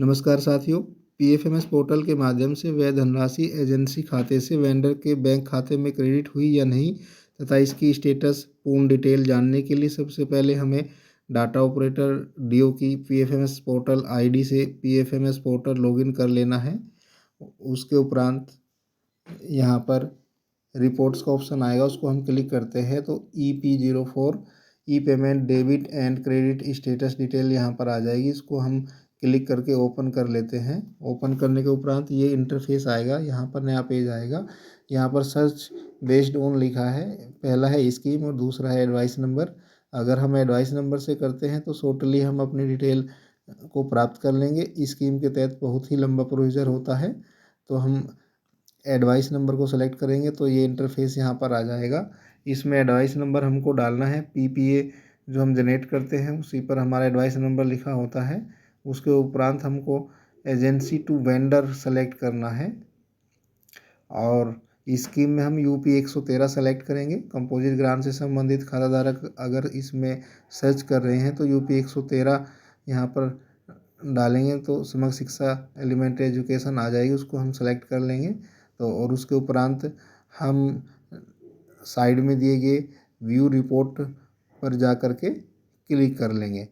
नमस्कार साथियों, PFMS portal के माध्यम से वह धनराशि एजेंसी खाते से वेंडर के बैंक खाते में क्रेडिट हुई या नहीं तथा इसकी स्टेटस पूर्ण डिटेल जानने के लिए सबसे पहले हमें डाटा ऑपरेटर डीओ की पीएफएमएस पोर्टल आईडी से पीएफएमएस पोर्टल लॉगिन कर लेना है। उसके उपरांत यहाँ पर रिपोर्ट्स का ऑप्शन आएगा, उसको हम क्लिक करते हैं तो EP04 E payment debit and credit status detail यहाँ पर आ जाएगी। इसको हम क्लिक करके ओपन कर लेते हैं। ओपन करने के उपरांत ये इंटरफेस आएगा, यहाँ पर नया पेज आएगा। यहाँ पर सर्च बेस्ड ऑन लिखा है, पहला है स्कीम और दूसरा है एडवाइस नंबर। अगर हम एडवाइस नंबर से करते हैं तो टोटली हम अपनी डिटेल को प्राप्त कर लेंगे। स्कीम के तहत बहुत ही लंबा प्रोसीजर होता है, तो हम एडवाइस नंबर को सेलेक्ट करेंगे तो ये इंटरफेस यहाँ पर आ जाएगा। इसमें एडवाइस नंबर हमको डालना है, पीपीए जो हम जनरेट करते हैं उसी पर हमारा एडवाइस नंबर लिखा होता है। उसके उपरांत हमको एजेंसी टू वेंडर सेलेक्ट करना है और स्कीम में हम यूपी 113 सेलेक्ट करेंगे। कंपोजिट ग्रांट से संबंधित खाताधारक अगर इसमें सर्च कर रहे हैं तो यूपी 113 यहाँ पर डालेंगे तो समग्र शिक्षा एलिमेंट्री एजुकेशन आ जाएगी, उसको हम सेलेक्ट कर लेंगे। तो और उसके उपरांत हम साइड में दिए गए व्यू रिपोर्ट पर जा कर के क्लिक कर लेंगे।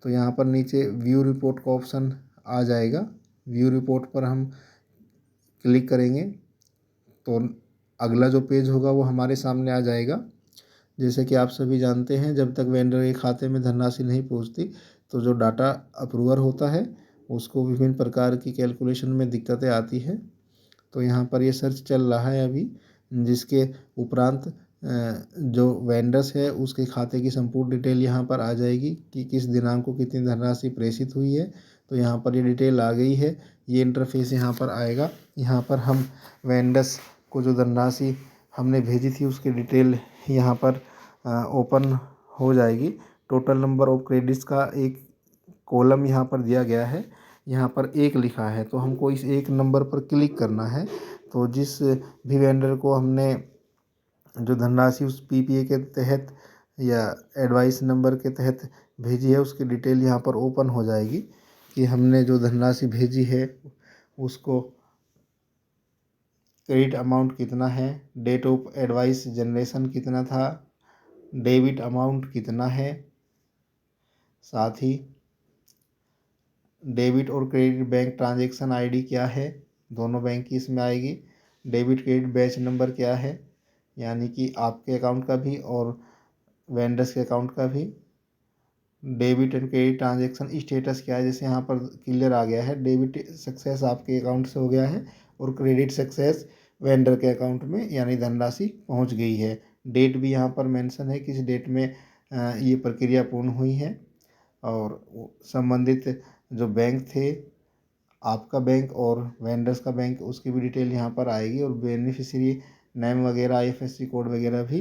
तो यहाँ पर नीचे व्यू रिपोर्ट का ऑप्शन आ जाएगा। व्यू रिपोर्ट पर हम क्लिक करेंगे तो अगला जो पेज होगा वो हमारे सामने आ जाएगा। जैसे कि आप सभी जानते हैं, जब तक वेंडर के खाते में धनराशि नहीं पहुँचती तो जो डाटा अप्रूवर होता है उसको विभिन्न प्रकार की कैलकुलेशन में दिक्कतें आती है। तो यहाँ पर ये सर्च चल रहा है अभी, जिसके उपरांत जो वेंडर्स है उसके खाते की संपूर्ण डिटेल यहाँ पर आ जाएगी कि किस दिनांक को कितनी धनराशि प्रेषित हुई है। तो यहाँ पर ये डिटेल आ गई है, ये इंटरफेस यहाँ पर आएगा। यहाँ पर हम वेंडर्स को जो धनराशि हमने भेजी थी उसकी डिटेल यहाँ पर ओपन हो जाएगी। टोटल नंबर ऑफ क्रेडिट्स का एक कॉलम यहाँ पर दिया गया है, यहाँ पर 1 लिखा है, तो हमको इस 1 नंबर पर क्लिक करना है। तो जिस भी वेंडर को हमने जो धनराशि उस पीपीए के तहत या एडवाइस नंबर के तहत भेजी है उसकी डिटेल यहाँ पर ओपन हो जाएगी कि हमने जो धनराशि भेजी है उसको क्रेडिट अमाउंट कितना है, डेट ऑफ एडवाइस जनरेशन कितना था, डेबिट अमाउंट कितना है, साथ ही डेबिट और क्रेडिट बैंक ट्रांजैक्शन आईडी क्या है, दोनों बैंक की इसमें आएगी। डेबिट क्रेडिट बैच नंबर क्या है, यानी कि आपके अकाउंट का भी और वेंडर्स के अकाउंट का भी। Debit and credit transaction status क्या है, जैसे यहाँ पर क्लियर आ गया है, डेबिट सक्सेस आपके अकाउंट से हो गया है और क्रेडिट सक्सेस वेंडर के अकाउंट में, यानी धनराशि पहुँच गई है। डेट भी यहाँ पर मेंशन है किस डेट में ये प्रक्रिया पूर्ण हुई है और संबंधित जो बैंक थे, आपका बैंक और वेंडर्स का बैंक, उसकी भी डिटेल यहाँ पर आएगी और बेनिफिशियरी नेम वगैरह आईएफएससी कोड वगैरह भी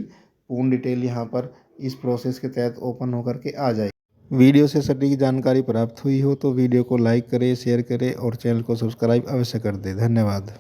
पूर्ण डिटेल यहाँ पर इस प्रोसेस के तहत ओपन होकर के आ जाएगी। वीडियो से सटीक जानकारी प्राप्त हुई हो तो वीडियो को लाइक करें, शेयर करें और चैनल को सब्सक्राइब अवश्य कर दें। धन्यवाद।